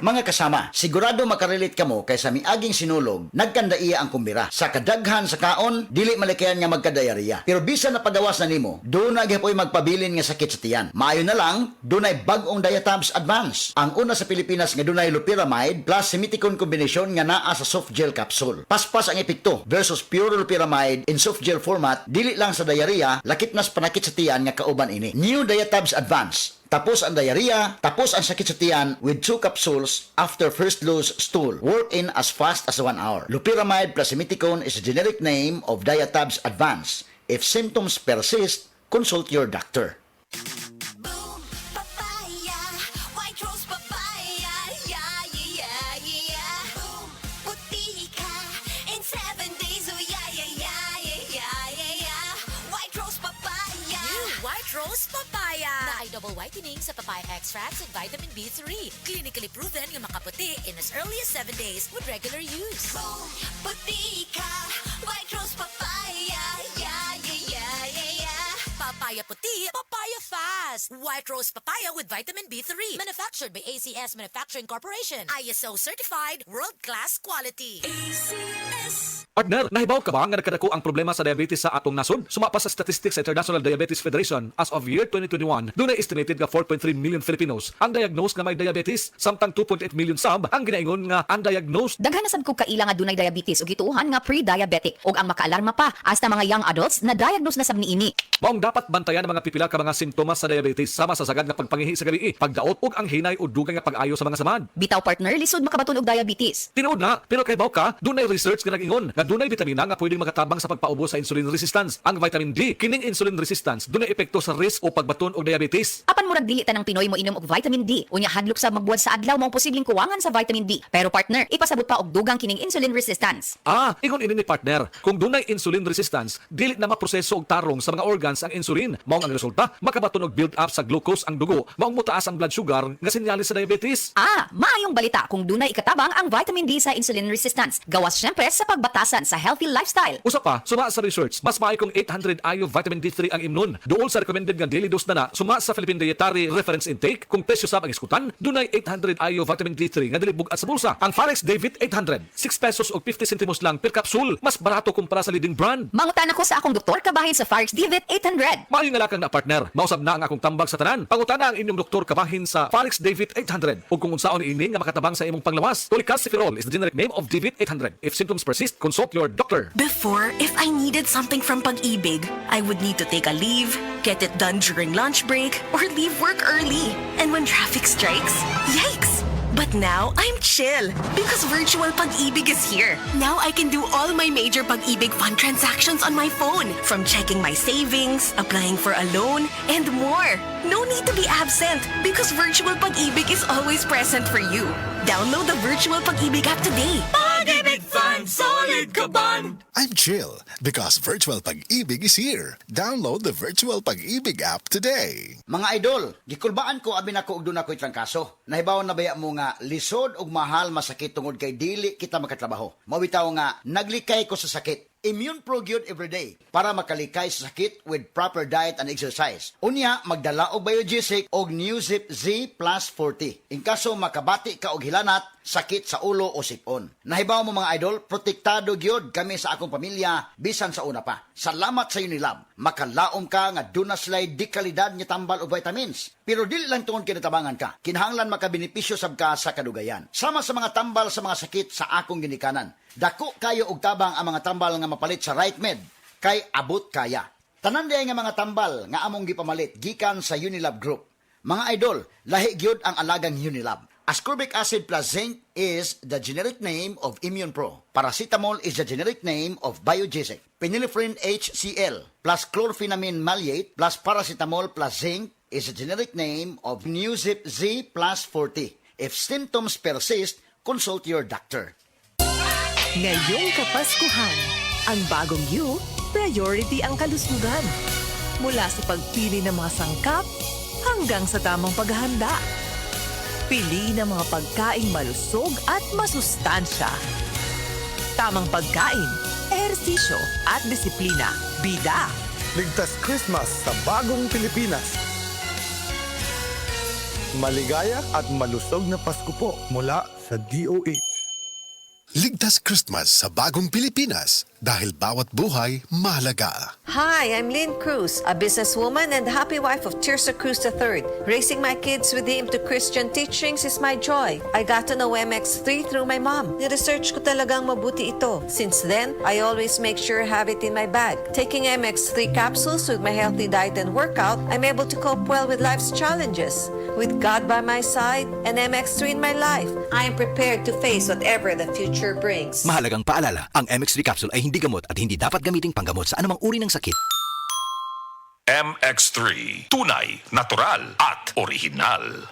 Mga kasama, sigurado makarelate kamo kay sa miaging sinulog, nagkandaiya ang kumbira. Sa kadaghan sa kaon, dili malikayan nga magkadayariya. Pero bisan na pagawas na nimo, doon na gyapon magpabilin nga sakit sa tiyan. Maayo na lang, dunay bag-ong Diatabs Advance. Ang una sa Pilipinas nga dunay loperamide plus simeticone kombinasyon nga naa sa soft gel capsule. Paspas ang epekto versus pure loperamide in soft gel format, dili lang sa diarrhea, lakip nas panakit sa tiyan nga kauban ini. New Diatabs Advance. Tapos ang diarrhea, tapos ang sakit sa tiyan with 2 capsules after first loose stool. Work in as fast as 1 hour. Loperamide plus simeticone is a generic name of Diatabs Advance. If symptoms persist, consult your doctor. Boom, papaya, white rose papaya, yeah, yeah, yeah. Boom, puti ka in 7 days, oh yeah, yeah, yeah, yeah, yeah, yeah. White rose papaya. New White Rose Papaya na ay double whitening sa papaya extracts and vitamin B3. Clinically proven yung makaputi in as early as 7 days with regular use. Boom, puti ka, white rose papaya, yeah, yeah, yeah, yeah, yeah. Papaya puti, papaya fast. White Rose Papaya with vitamin B3. Manufactured by ACS Manufacturing Corporation. ISO certified, world-class quality. ACS. Partner, nahibaw ka ba nga nagkadako ang problema sa diabetes sa atong nasod? Sumapa sa statistics sa International Diabetes Federation as of year 2021, doon ay estimated nga 4.3 million Filipinos ang diagnosed nga may diabetes, samtang 2.8 million sab ang ginaingon nga undiagnosed. Daghan na sad ko kaila nga dunay diabetes ug gituohan nga pre-diabetic ug ang makaalarma pa hasta mga young adults na diagnose na sab niini. Maong dapat bantayan ang mga pipila ka mga simptomas sa diabetes sama sa sagad nga pagpangihi sa gabi, pagdaot ug ang hinay o dugay nga pag-ayo sa mga samad. Bitaw partner, lisod makabaton og diabetes. Tinuod na, pero kay baw ka, dunay research nga nag-ingon nga dunay bitamina nga pwedeng makatabang sa pagpaubos sa insulin resistance. Ang vitamin D, kining insulin resistance, dunay epekto sa risk o pagbaton og diabetes. Apan murag dili tanang Pinoy mo inom og vitamin D. Unya hadlok sa magbuwad sa adlaw mao posibleng kuwangan sa vitamin D. Pero partner, ipasabot pa og dugang kining insulin resistance. Ingon ini ni partner, kung dunay insulin resistance, dili na maproseso og tarong sa mga organs ang insulin. Maong ang resulta, makabaton og build up sa glucose ang dugo, maong mutaas ang blood sugar nga sinyalis sa diabetes. Maayong balita kung dunay ikatabang ang vitamin D sa insulin resistance. Gawas syempre sa pagbatasan sa healthy lifestyle. Usa pa, suma sa research, mas maayo kung 800 IU vitamin D3 ang imnon. Duol sa recommended nga daily dose na suma sa Philippine Dietary Reference Intake, kung presyo sa ang iskutan, dunay 800 IU vitamin D3 nga dili bugat sa bulsa. Ang Farex David 800, 6 pesos o 50 centimos lang per capsule. Mas barato kumpara sa leading brand. Mangutan ako sa akong doktor kabahin sa Farex David 800. Maayo nga lakang na partner, mausab na ang akong tambag sa tanan. Pangutana ang inyong doktor kabahin sa Farex David 800 ug kung unsaon ini nga makatabang sa imong panglawas. Cholecalciferol is the generic name of David 800. If symptoms persist, consult your doctor. Before, if I needed something from Pag-ibig, I would need to take a leave, get it done during lunch break, or leave work early. And when traffic strikes, yikes! But now, I'm chill because virtual Pag-ibig is here. Now I can do all my major Pag-ibig fund transactions on my phone, from checking my savings, applying for a loan, and more. No need to be absent because virtual Pag-ibig is always present for you. Download the virtual Pag-ibig app today. Pag-ibig Fund, solid ka ban! I'm chill because Virtual Pag-ibig is here. Download the Virtual Pag-ibig app today. Mga idol, gikulbaan ko abi nako og duna ko'y trangkaso. Nahibaw na baya mo nga lisod og mahal masakit tungod kay dili kita makatrabaho. Mawitaw nga naglikay ko sa sakit. Immune Pro Gyud everyday para makalikay sa sakit with proper diet and exercise. Unya, magdala og Biogesic og New Zip Z Plus 40. In kaso makabati ka og hilanat, sakit sa ulo o sipon. Nahibaw mo mga idol, protektado gyud kami sa akong pamilya bisan sa una pa. Salamat sa Unilab. Makalaom ka nga duna sila'y di kalidad nga tambal o vitamins. Pero dili lang tungod kinatabangan ka. Kinahanglan makabenepisyo sab ka sa kadugayan. Sama sa mga tambal sa mga sakit sa akong ginikanan. Dako kayo og tabang ang mga tambal nga mapalit sa Right Med kay abot kaya. Tanan diay nga mga tambal nga among gipamalit gikan sa Unilab Group. Mga idol, lahi gyud ang alagang Unilab. Ascorbic acid plus zinc is the generic name of Immune Pro. Paracetamol is the generic name of Biogesic. Phenylephrine HCl plus chlorphenamine maleate plus paracetamol plus zinc is the generic name of New Zip Z Plus 40. If symptoms persist, consult your doctor. Ngayong Kapaskuhan, ang bagong you, priority ang kalusugan. Mula sa pagpili ng mga sangkap hanggang sa tamang paghahanda. Pili ng mga pagkaing malusog at masustansya. Tamang pagkain, ehersisyo at disiplina. Bida. Ligtas Christmas sa bagong Pilipinas. Maligaya at malusog na Pasko po mula sa DOH. Ligtas Christmas sa bagong Pilipinas dahil bawat buhay mahalaga. Hi, I'm Lynn Cruz, a businesswoman and happy wife of Tirsa Cruz III. Raising my kids with him to Christian teachings is my joy. I got to know MX3 through my mom. Ni-research ko talagang mabuti ito. Since then, I always make sure I have it in my bag. Taking MX3 capsules with my healthy diet and workout, I'm able to cope well with life's challenges. With God by my side and MX3 in my life, I am prepared to face whatever the future brings. Mahalagang paalala, ang MX3 capsule ay hindi gamot at hindi dapat gamiting panggamot sa anumang uri ng sakit. MX3, tunay, natural at original.